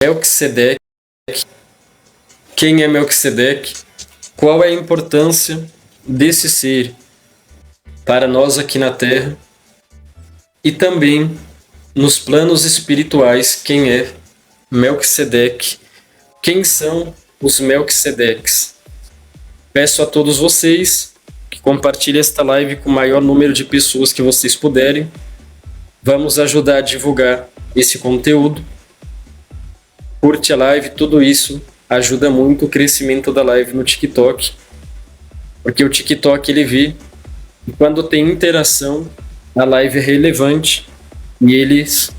Melquisedeque, quem é Melquisedeque, qual é a importância desse ser para nós aqui na Terra e também nos planos espirituais, quem é Melquisedeque, quem são os Melquisedeques. Peço a todos vocês que compartilhem esta live com o maior número de pessoas que vocês puderem. Vamos ajudar a divulgar esse conteúdo. Curte a live, tudo isso ajuda muito o crescimento da live no TikTok, porque o TikTok ele vê que quando tem interação, a live é relevante e eles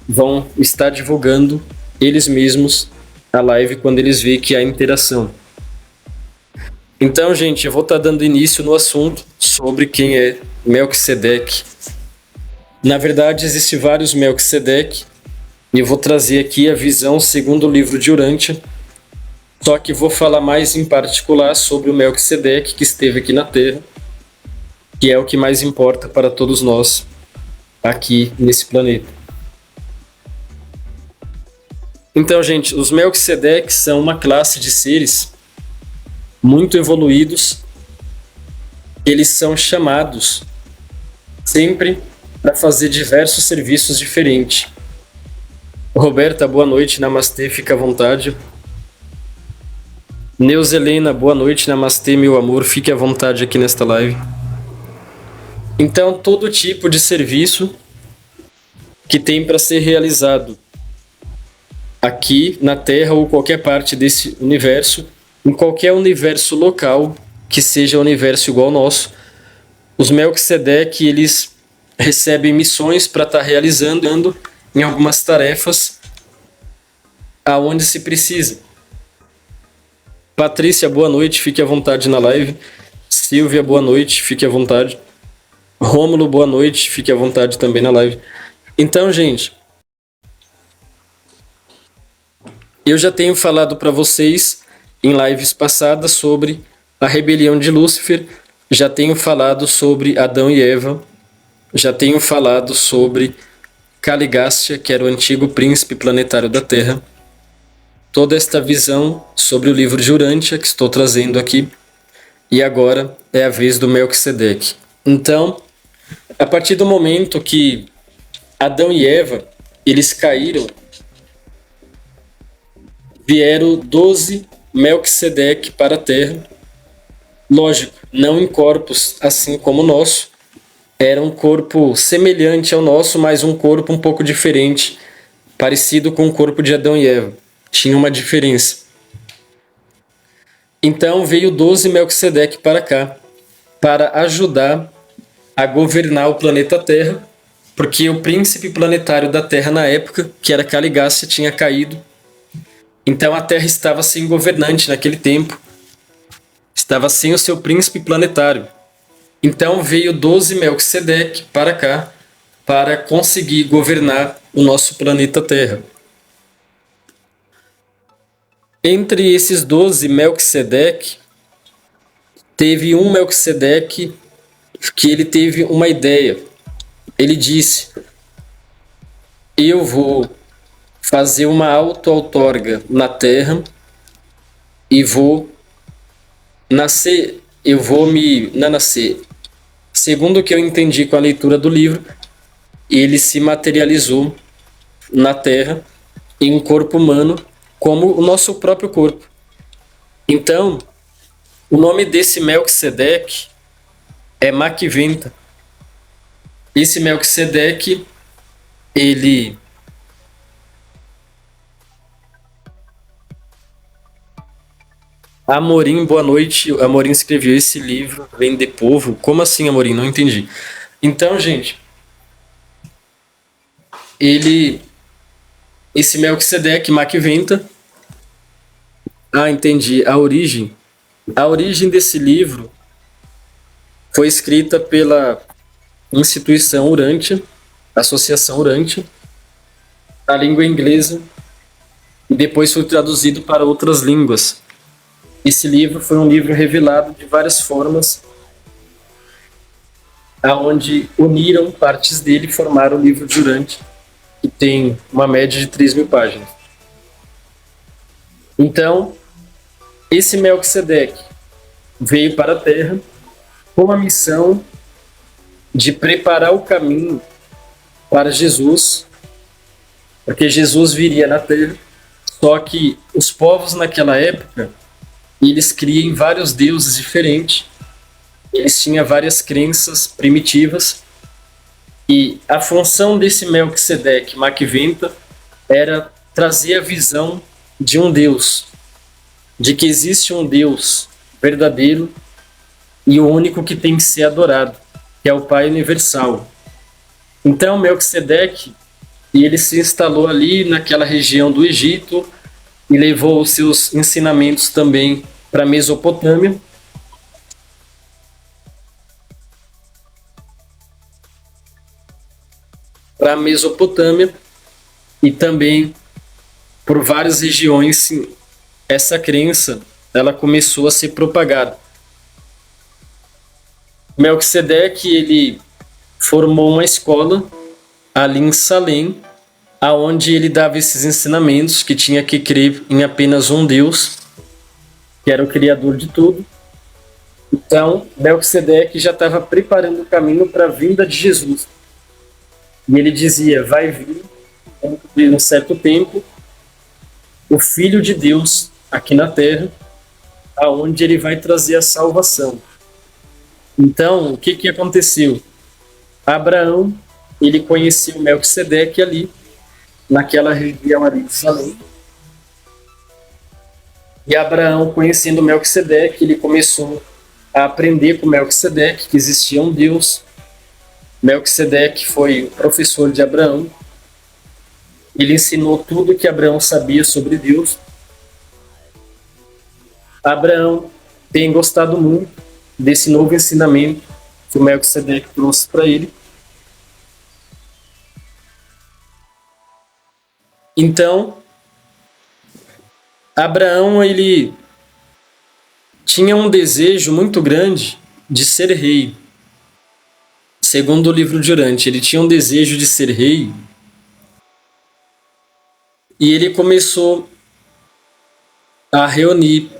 vão estar divulgando eles mesmos a live quando eles veem que há interação. Então, gente, eu vou estar dando início no assunto sobre quem é Melquisedeque. Na verdade, existem vários Melquisedeque, e eu vou trazer aqui a visão segundo o livro de Urântia, só que vou falar mais em particular sobre o Melquisedeque que esteve aqui na Terra, que é o que mais importa para todos nós aqui nesse planeta. Então, gente, os Melquisedeques são uma classe de seres muito evoluídos. Eles são chamados sempre para fazer diversos serviços diferentes. Roberta, boa noite, namastê, fica à vontade. Neuzelena, boa noite, namastê, meu amor, fique à vontade aqui nesta live. Então, todo tipo de serviço que tem para ser realizado aqui na Terra ou qualquer parte desse universo, em qualquer universo local que seja um universo igual ao nosso, os Melquisedeque, eles recebem missões para estar realizando em algumas tarefas aonde se precisa. Patrícia, boa noite, fique à vontade na live. Silvia, boa noite, fique à vontade. Rômulo, boa noite, fique à vontade também na live. Então, gente, eu já tenho falado para vocês em lives passadas sobre a rebelião de Lúcifer, já tenho falado sobre Adão e Eva, já tenho falado sobre Caligástia, que era o antigo príncipe planetário da Terra. Toda esta visão sobre o livro de Urântia que estou trazendo aqui. E agora é a vez do Melquisedeque. Então, a partir do momento que Adão e Eva, eles caíram, vieram 12 Melquisedeque para a Terra. Lógico, não em corpos assim como o nosso. Era um corpo semelhante ao nosso, mas um corpo um pouco diferente, parecido com o corpo de Adão e Eva. Tinha uma diferença. Então veio 12 Melquisedeque para cá, para ajudar a governar o planeta Terra, porque o príncipe planetário da Terra na época, que era Caligástia, tinha caído. Então a Terra estava sem governante naquele tempo, estava sem o seu príncipe planetário. Então veio 12 Melquisedeque para cá, para conseguir governar o nosso planeta Terra. Entre esses 12 Melquisedeque, teve um Melquisedeque que ele teve uma ideia. Ele disse: eu vou fazer uma auto-outorga na Terra e vou nascer, não nascer. Segundo o que eu entendi com a leitura do livro, ele se materializou na Terra em um corpo humano, como o nosso próprio corpo. Então, o nome desse Melquisedeque é Maquiventa. Esse Melquisedeque, ele Amorim, boa noite. Amorim escreveu esse livro, Vender Povo. Como assim, Amorim? Não entendi. Então, gente, esse Melquisedeque, Maquiventa. Entendi. A origem desse livro foi escrita pela instituição Urântia, Associação Urântia, na língua inglesa, e depois foi traduzido para outras línguas. Esse livro foi um livro revelado de várias formas, aonde uniram partes dele e formaram o livro de Urântia, que tem uma média de 3.000 páginas. Então, esse Melquisedeque veio para a Terra com a missão de preparar o caminho para Jesus, porque Jesus viria na Terra. Só que os povos naquela época, eles criam vários deuses diferentes, eles tinham várias crenças primitivas, e a função desse Melquisedeque Maquiventa era trazer a visão de um Deus, de que existe um Deus verdadeiro e o único que tem que ser adorado, que é o Pai Universal. Então Melquisedeque, ele se instalou ali naquela região do Egito e levou os seus ensinamentos também para a Mesopotâmia. Para a Mesopotâmia e também por várias regiões, sim, essa crença ela começou a ser propagada. Melquisedeque, ele formou uma escola ali em Salém, aonde ele dava esses ensinamentos que tinha que crer em apenas um Deus, que era o criador de tudo. Então, Melquisedeque já estava preparando o caminho para a vinda de Jesus. E ele dizia: vai vir, em um certo tempo, o Filho de Deus aqui na Terra, aonde ele vai trazer a salvação. Então, o que aconteceu? Abraão, ele conheceu Melquisedeque ali, naquela região ali de Salém. E Abraão, conhecendo Melquisedeque, ele começou a aprender com Melquisedeque que existia um Deus. Melquisedeque foi o professor de Abraão. Ele ensinou tudo que Abraão sabia sobre Deus. Abraão tem gostado muito desse novo ensinamento que o Melquisedeque trouxe para ele. Então, Abraão, ele tinha um desejo muito grande de ser rei. Segundo o livro de Urante, ele tinha um desejo de ser rei. E ele começou a reunir,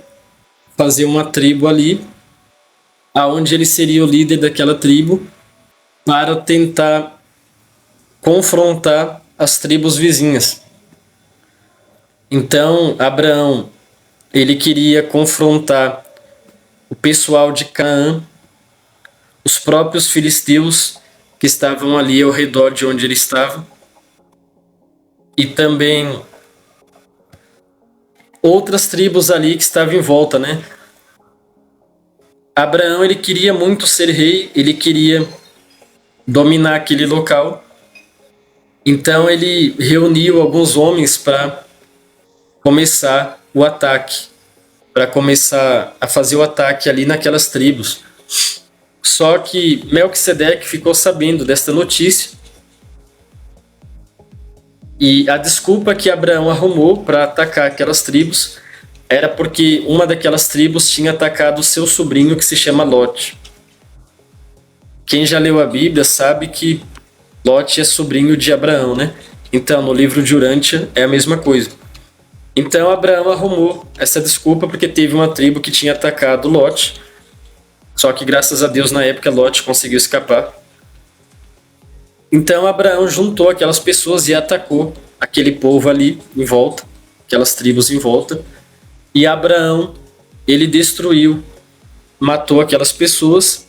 fazer uma tribo ali, aonde ele seria o líder daquela tribo, para tentar confrontar as tribos vizinhas. Então, Abraão, ele queria confrontar o pessoal de Canaã, os próprios filisteus que estavam ali ao redor de onde ele estava, e também outras tribos ali que estavam em volta, né? Abraão, ele queria muito ser rei, ele queria dominar aquele local. Então ele reuniu alguns homens para começar o ataque, para começar a fazer o ataque ali naquelas tribos. Só que Melquisedeque ficou sabendo desta notícia, e a desculpa que Abraão arrumou para atacar aquelas tribos era porque uma daquelas tribos tinha atacado o seu sobrinho, que se chama Lote. Quem já leu a Bíblia sabe que Lote é sobrinho de Abraão, né? Então, no livro de Urântia é a mesma coisa. Então, Abraão arrumou essa desculpa porque teve uma tribo que tinha atacado Lote. Só que, graças a Deus, na época, Lote conseguiu escapar. Então, Abraão juntou aquelas pessoas e atacou aquele povo ali em volta, aquelas tribos em volta. E Abraão, ele destruiu, matou aquelas pessoas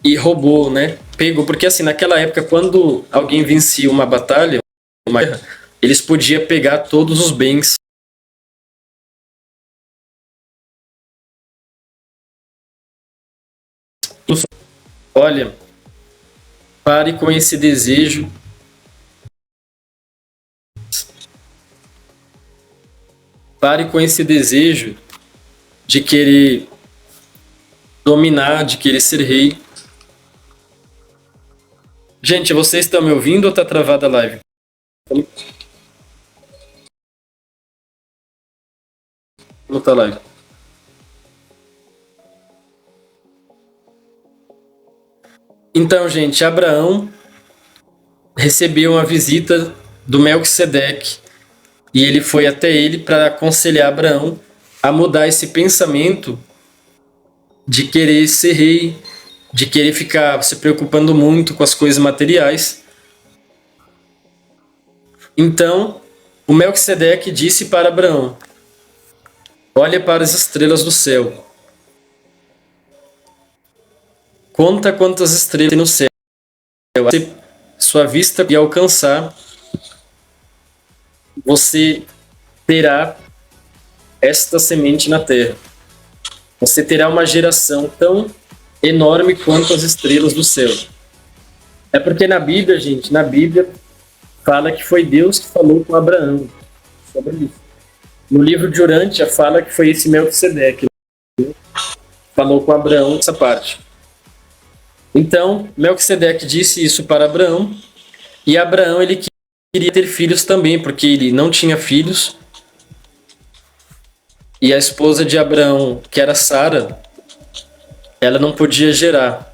e roubou, né? Pegou, porque assim, naquela época, quando alguém vencia uma batalha, uma guerra, eles podiam pegar todos os bens. Olha, pare com esse desejo. Pare com esse desejo de querer dominar, de querer ser rei. Gente, vocês estão me ouvindo ou tá travada a live? Como tá a live? Então, gente, Abraão recebeu uma visita do Melquisedeque, e ele foi até ele para aconselhar Abraão a mudar esse pensamento de querer ser rei, de querer ficar se preocupando muito com as coisas materiais. Então, o Melquisedeque disse para Abraão: olha para as estrelas do céu. Conta quantas estrelas tem no céu. Se sua vista e alcançar, você terá esta semente na terra. Você terá uma geração tão enorme quanto as estrelas do céu. É porque na Bíblia, gente, na Bíblia fala que foi Deus que falou com Abraão sobre isso. No livro de Urântia fala que foi esse Melquisedeque que falou com Abraão essa parte. Então, Melquisedeque disse isso para Abraão, e Abraão ele queria ter filhos também, porque ele não tinha filhos, e a esposa de Abraão, que era Sara, ela não podia gerar.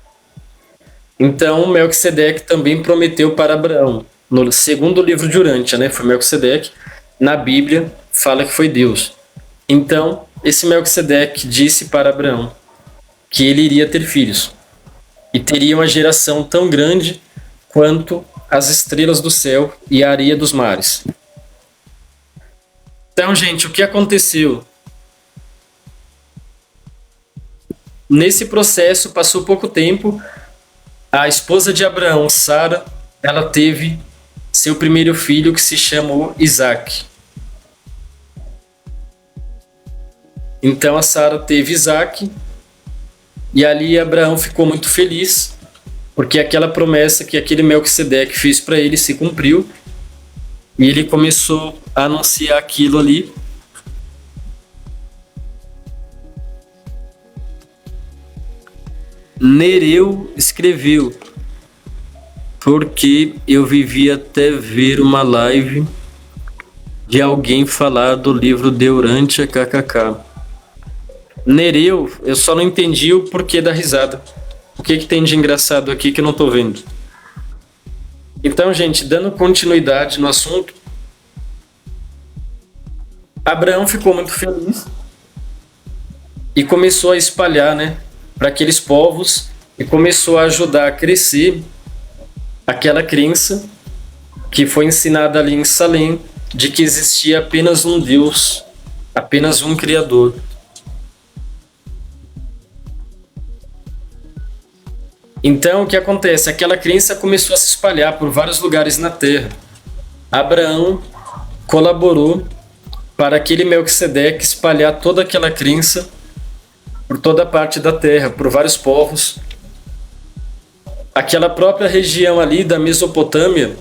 Então, Melquisedeque também prometeu para Abraão, no segundo livro de Urântia, né? Foi Melquisedeque, na Bíblia fala que foi Deus. Então, esse Melquisedeque disse para Abraão que ele iria ter filhos e teria uma geração tão grande quanto as estrelas do céu e a areia dos mares. Então, gente, o que aconteceu? Nesse processo, passou pouco tempo, a esposa de Abraão, Sara, ela teve seu primeiro filho, que se chamou Isaac. Então a Sara teve Isaac, e ali Abraão ficou muito feliz, porque aquela promessa que aquele Melquisedeque fez para ele se cumpriu, e ele começou a anunciar aquilo ali. Nereu escreveu: porque eu vivi até ver uma live de alguém falar do livro de Urântia kkk. Nereu, eu só não entendi o porquê da risada. O que tem de engraçado aqui que eu não tô vendo? Então, gente, dando continuidade no assunto, Abraão ficou muito feliz e começou a espalhar, né, para aqueles povos, e começou a ajudar a crescer aquela crença que foi ensinada ali em Salém, de que existia apenas um Deus, apenas um Criador. Então, o que acontece? Aquela crença começou a se espalhar por vários lugares na Terra. Abraão colaborou para aquele Melquisedeque espalhar toda aquela crença por toda a parte da Terra, por vários povos. Aquela própria região ali da Mesopotâmia,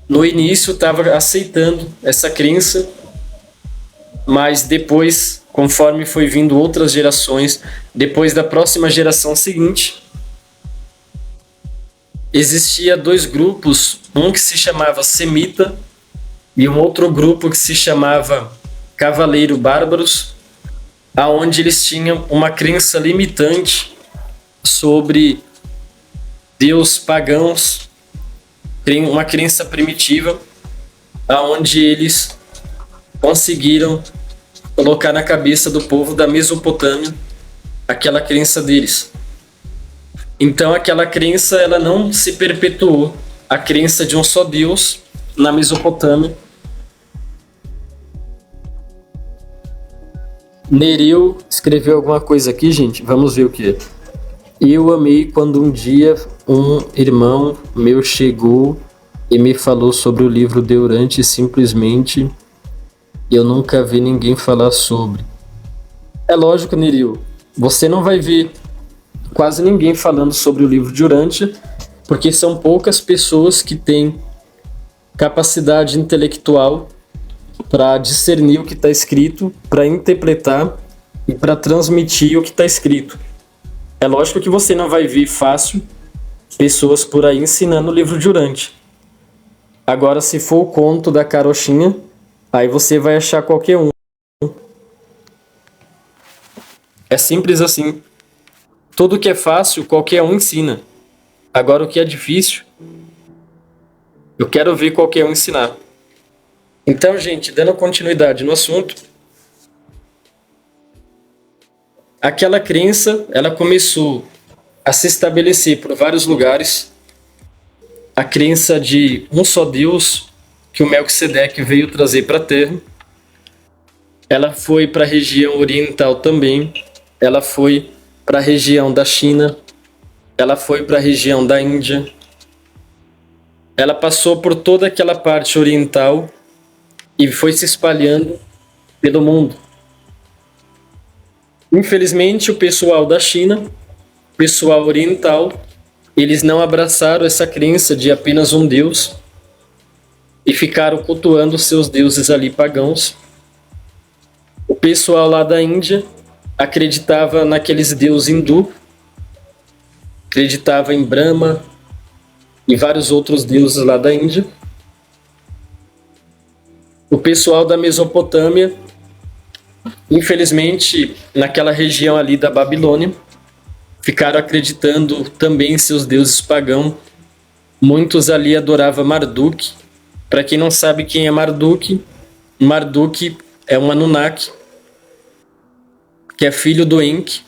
no início estava aceitando essa crença, mas depois, conforme foi vindo outras gerações, depois da próxima geração seguinte, existia dois grupos, um que se chamava Semita e um outro grupo que se chamava Cavaleiro Bárbaros, aonde eles tinham uma crença limitante sobre deus pagãos, uma crença primitiva, aonde eles conseguiram colocar na cabeça do povo da Mesopotâmia aquela crença deles. Então aquela crença ela não se perpetuou, a crença de um só Deus na Mesopotâmia. Nereu escreveu alguma coisa aqui, gente? Vamos ver o que é. Eu amei quando um dia um irmão meu chegou e me falou sobre o livro de Urântia e simplesmente eu nunca vi ninguém falar sobre. É lógico, Nereu, você não vai ver quase ninguém falando sobre o livro de Urântia, porque são poucas pessoas que têm capacidade intelectual para discernir o que está escrito, para interpretar e para transmitir o que está escrito. É lógico que você não vai ver fácil pessoas por aí ensinando o livro de Urântia. Agora, se for o conto da carochinha, aí você vai achar qualquer um. É simples assim. Tudo que é fácil, qualquer um ensina. Agora, o que é difícil, eu quero ver qualquer um ensinar. Então, gente, dando continuidade no assunto, aquela crença, ela começou a se estabelecer por vários lugares. A crença de um só Deus que o Melquisedeque veio trazer para a Terra. Ela foi para a região oriental também. Ela foi para a região da China. Ela foi para a região da Índia. Ela passou por toda aquela parte oriental e foi se espalhando pelo mundo. Infelizmente, o pessoal da China, o pessoal oriental, eles não abraçaram essa crença de apenas um Deus e ficaram cultuando seus deuses ali pagãos. O pessoal lá da Índia acreditava naqueles deuses hindu, acreditava em Brahma e vários outros deuses lá da Índia. O pessoal da Mesopotâmia, infelizmente, naquela região ali da Babilônia, ficaram acreditando também em seus deuses pagãos. Muitos ali adoravam Marduk. Para quem não sabe quem é Marduk, Marduk é um Anunnaki, que é filho do Enki.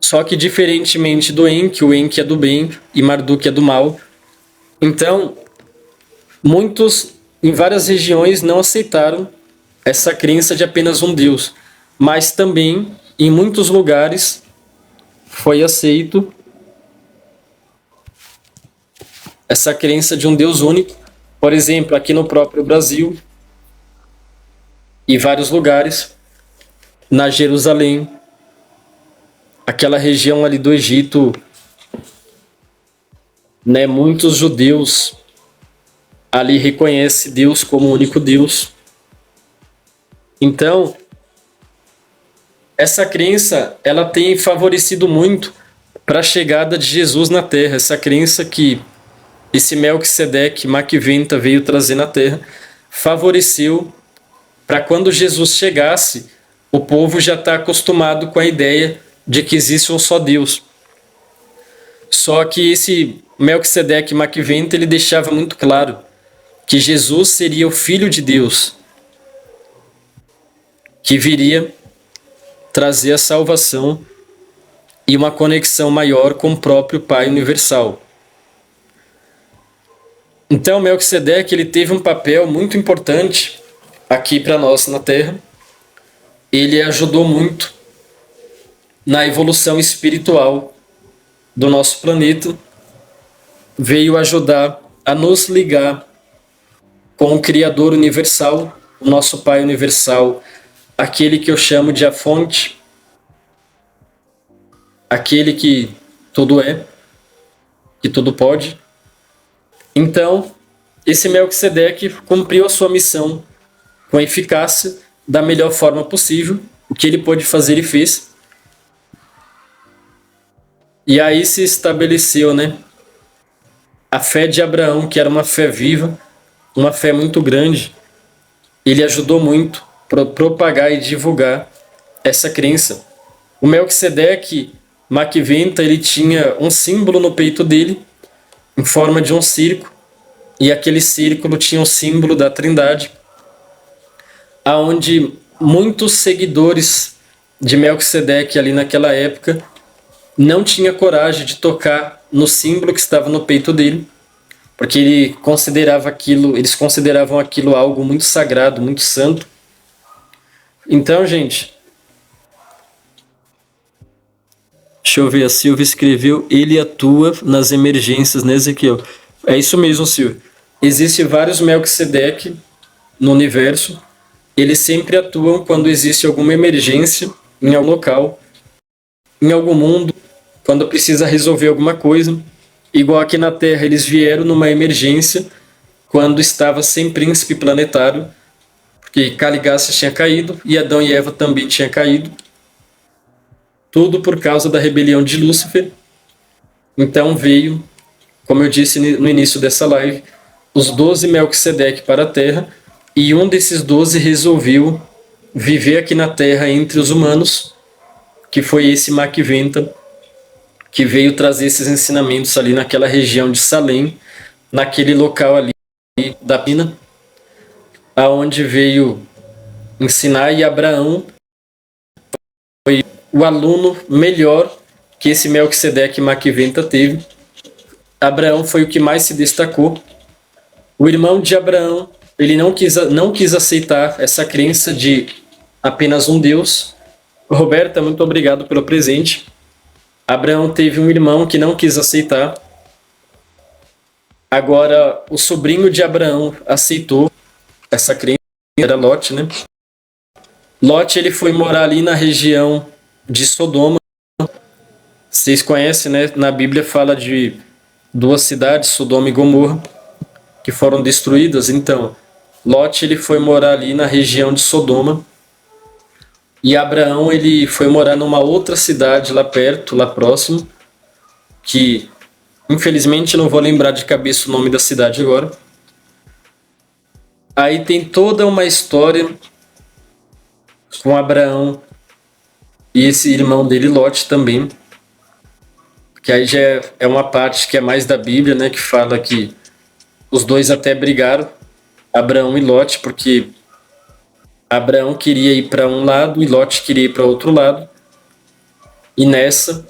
Só que diferentemente do Enki, o Enki é do bem e Marduk é do mal. Então, muitos em várias regiões não aceitaram essa crença de apenas um Deus, mas também em muitos lugares foi aceito essa crença de um Deus único. Por exemplo, aqui no próprio Brasil e vários lugares, na Jerusalém, aquela região ali do Egito, né, muitos judeus ali reconhecem Deus como o único Deus. Então, essa crença, ela tem favorecido muito para a chegada de Jesus na Terra. Essa crença que esse Melquisedeque Maquiventa veio trazer na Terra favoreceu para quando Jesus chegasse, o povo já está acostumado com a ideia de que existe um só Deus. Só que esse Melquisedeque Maquiventa, ele deixava muito claro que Jesus seria o Filho de Deus, que viria trazer a salvação e uma conexão maior com o próprio Pai Universal. Então, Melquisedeque, ele teve um papel muito importante aqui para nós na Terra. Ele ajudou muito na evolução espiritual do nosso planeta, veio ajudar a nos ligar com o Criador Universal, o nosso Pai Universal, aquele que eu chamo de a fonte, aquele que tudo é, que tudo pode. Então, esse Melquisedeque cumpriu a sua missão com eficácia, da melhor forma possível. O que ele pôde fazer, ele fez. E aí se estabeleceu, né, a fé de Abraão, que era uma fé viva, uma fé muito grande. Ele ajudou muito para propagar e divulgar essa crença. O Melquisedeque Maquiventa, ele tinha um símbolo no peito dele, em forma de um círculo, e aquele círculo tinha o símbolo da Trindade, aonde muitos seguidores de Melquisedeque ali naquela época não tinha coragem de tocar no símbolo que estava no peito dele, porque eles consideravam aquilo algo muito sagrado, muito santo. Então, gente, deixa eu ver, a Silvia escreveu, ele atua nas emergências, né, Ezequiel? É isso mesmo, Silvia. Existem vários Melquisedeque no universo. Eles sempre atuam quando existe alguma emergência em algum local, em algum mundo, quando precisa resolver alguma coisa. Igual aqui na Terra, eles vieram numa emergência quando estava sem príncipe planetário, porque Caligaça tinha caído e Adão e Eva também tinham caído. Tudo por causa da rebelião de Lúcifer. Então veio, como eu disse no início dessa live, os 12 Melquisedeque para a Terra, e um desses 12 resolveu viver aqui na Terra entre os humanos, que foi esse Maquiventa, que veio trazer esses ensinamentos ali naquela região de Salem, naquele local ali. da Pina, aonde veio ensinar, e Abraão foi o aluno melhor que esse Melquisedeque Maquiventa teve. Abraão foi o que mais se destacou. O irmão de Abraão, ele não quis aceitar essa crença de apenas um Deus. Roberta, muito obrigado pelo presente. Abraão teve um irmão que não quis aceitar. Agora, o sobrinho de Abraão aceitou essa crença, era Lot, né? Lot, ele foi morar ali na região de Sodoma. Vocês conhecem, né? Na Bíblia fala de duas cidades, Sodoma e Gomorra, que foram destruídas. Então, Lot, ele foi morar ali na região de Sodoma. E Abraão, ele foi morar numa outra cidade lá perto, lá próximo, que infelizmente não vou lembrar de cabeça o nome da cidade agora. Aí tem toda uma história com Abraão e esse irmão dele, Lot, também. Que aí já é uma parte que é mais da Bíblia, né? Que fala que os dois até brigaram, Abraão e Lot, porque Abraão queria ir para um lado e Lot queria ir para outro lado. E nessa,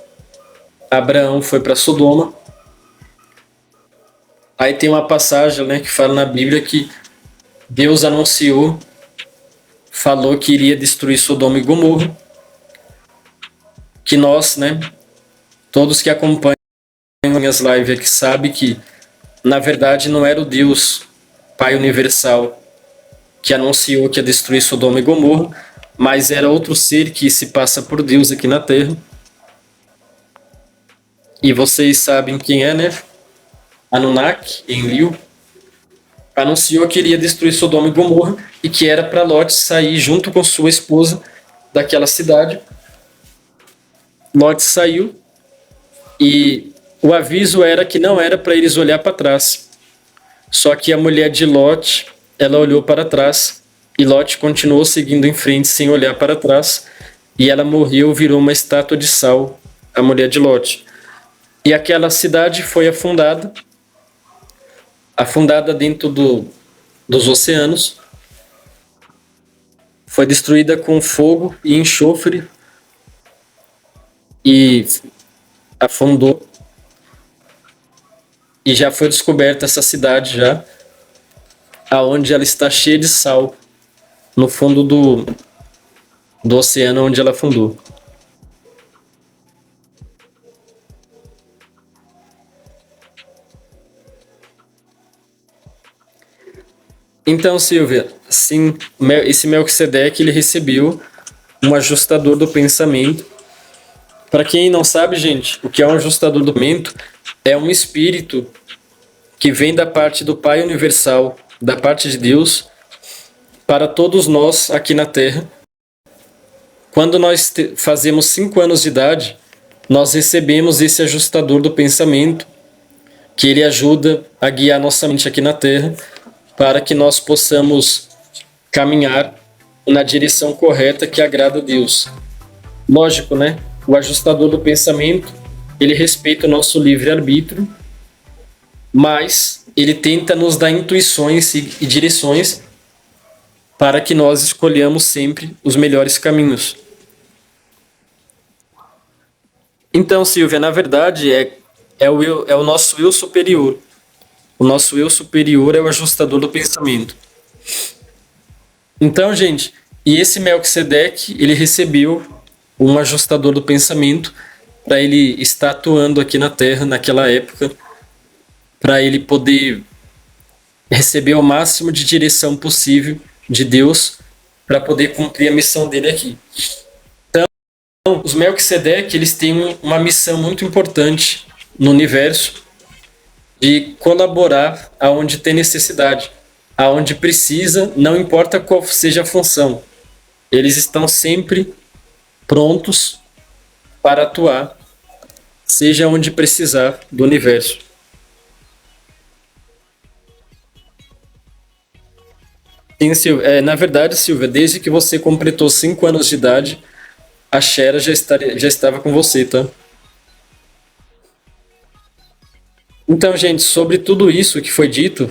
Abraão foi para Sodoma. Aí tem uma passagem, né, que fala na Bíblia que Deus anunciou, falou que iria destruir Sodoma e Gomorra. Que nós, né, todos que acompanham minhas lives aqui sabem que, na verdade, não era o Deus Pai Universal que anunciou que ia destruir Sodoma e Gomorra, mas era outro ser que se passa por Deus aqui na Terra. E vocês sabem quem é, né? Anunnaki, Enlil, anunciou que iria destruir Sodoma e Gomorra e que era para Lot sair junto com sua esposa daquela cidade. Lot saiu e o aviso era que não era para eles olhar para trás. Só que a mulher de Lot, ela olhou para trás e Lot continuou seguindo em frente sem olhar para trás, e ela morreu, virou uma estátua de sal, a mulher de Lot. E aquela cidade foi afundada dentro dos oceanos, foi destruída com fogo e enxofre e afundou. E já foi descoberta essa cidade já, aonde ela está cheia de sal, no fundo do oceano onde ela afundou. Então, Silvia, sim, esse Melquisedeque, ele recebeu um ajustador do pensamento. Para quem não sabe, gente, o que é um ajustador do pensamento é um espírito que vem da parte do Pai Universal, da parte de Deus, para todos nós aqui na Terra. Quando nós fazemos 5 anos de idade, nós recebemos esse ajustador do pensamento, que ele ajuda a guiar nossa mente aqui na Terra, para que nós possamos caminhar na direção correta que agrada a Deus. Lógico, né? O ajustador do pensamento, ele respeita o nosso livre-arbítrio, mas ele tenta nos dar intuições e direções para que nós escolhamos sempre os melhores caminhos. Então, Silvia, na verdade, é o nosso eu superior. O nosso eu superior é o ajustador do pensamento. Então, gente, e esse Melquisedeque, ele recebeu um ajustador do pensamento para ele estar atuando aqui na Terra naquela época, para ele poder receber o máximo de direção possível de Deus para poder cumprir a missão dele aqui. Então, os Melquisedeque, eles têm uma missão muito importante no universo, de colaborar aonde tem necessidade, aonde precisa, não importa qual seja a função. Eles estão sempre prontos para atuar, seja onde precisar do universo. Sim, Silvia. Na verdade, Silvia, desde que você completou 5 anos de idade, a Shera já estava com você, tá? Então, gente, sobre tudo isso que foi dito,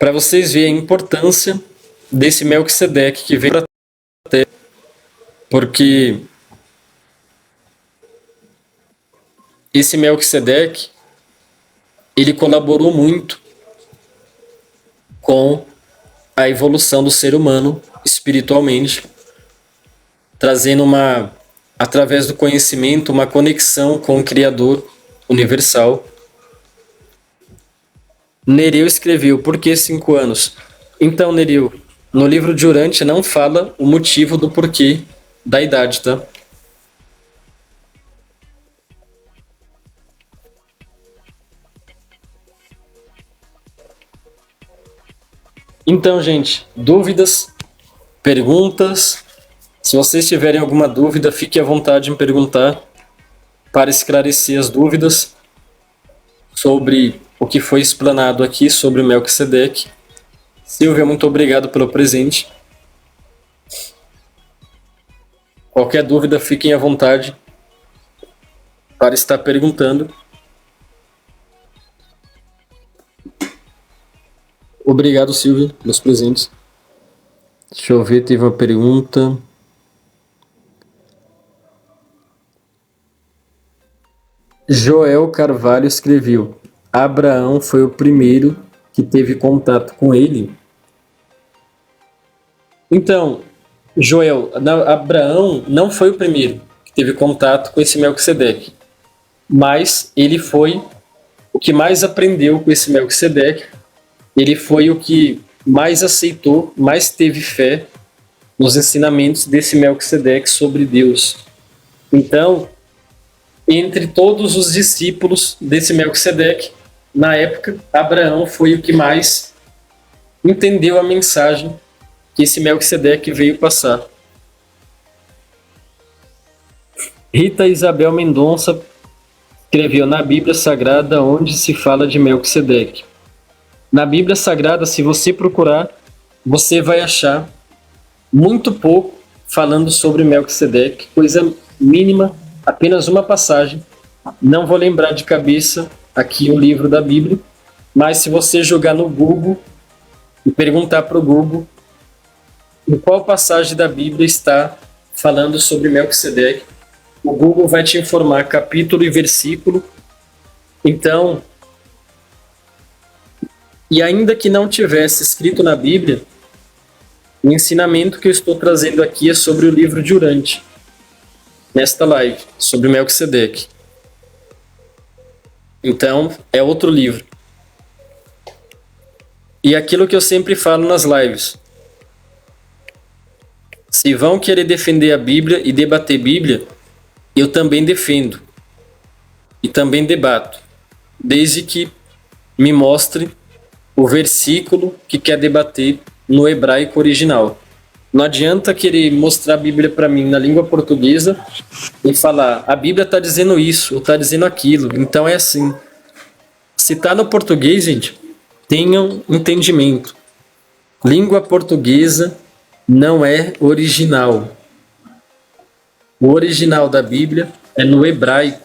para vocês verem a importância desse Melquisedeque que veio para a Terra, porque esse Melquisedeque, ele colaborou muito com a evolução do ser humano espiritualmente, trazendo através do conhecimento, uma conexão com o Criador universal. Nereu escreveu: por que 5 anos? Então, Nereu, no livro de Urântia não fala o motivo do porquê da idade, tá? Então, gente, dúvidas, perguntas? Se vocês tiverem alguma dúvida, fique à vontade em perguntar para esclarecer as dúvidas sobre o que foi explanado aqui sobre o Melquisedeque. Silvia, muito obrigado pelo presente. Qualquer dúvida, fiquem à vontade para estar perguntando. Obrigado, Silvia, pelos presentes. Deixa eu ver, teve uma pergunta. Joel Carvalho escreveu: Abraão foi o primeiro que teve contato com ele. Então, Joel, Abraão não foi o primeiro que teve contato com esse Melquisedeque, mas ele foi o que mais aprendeu com esse Melquisedeque, ele foi o que mais aceitou, mais teve fé nos ensinamentos desse Melquisedeque sobre Deus. Então, entre todos os discípulos desse Melquisedeque, na época, Abraão foi o que mais entendeu a mensagem que esse Melquisedeque veio passar. Rita Isabel Mendonça escreveu: na Bíblia Sagrada onde se fala de Melquisedeque. Na Bíblia Sagrada, se você procurar, você vai achar muito pouco falando sobre Melquisedeque, coisa mínima, apenas uma passagem. Não vou lembrar de cabeça aqui o livro da Bíblia, mas se você jogar no Google e perguntar para o Google em qual passagem da Bíblia está falando sobre Melquisedeque, o Google vai te informar capítulo e versículo. Então, e ainda que não tivesse escrito na Bíblia, o ensinamento que eu estou trazendo aqui é sobre o livro de Urântia, nesta live, sobre Melquisedeque. Então, é outro livro. E aquilo que eu sempre falo nas lives: se vão querer defender a Bíblia e debater Bíblia, eu também defendo. E também debato. Desde que me mostre o versículo que quer debater no hebraico original. Não adianta querer mostrar a Bíblia para mim na língua portuguesa e falar: a Bíblia está dizendo isso, ou está dizendo aquilo, então é assim. Se está no português, gente, tenham entendimento. Língua portuguesa não é original. O original da Bíblia é no hebraico.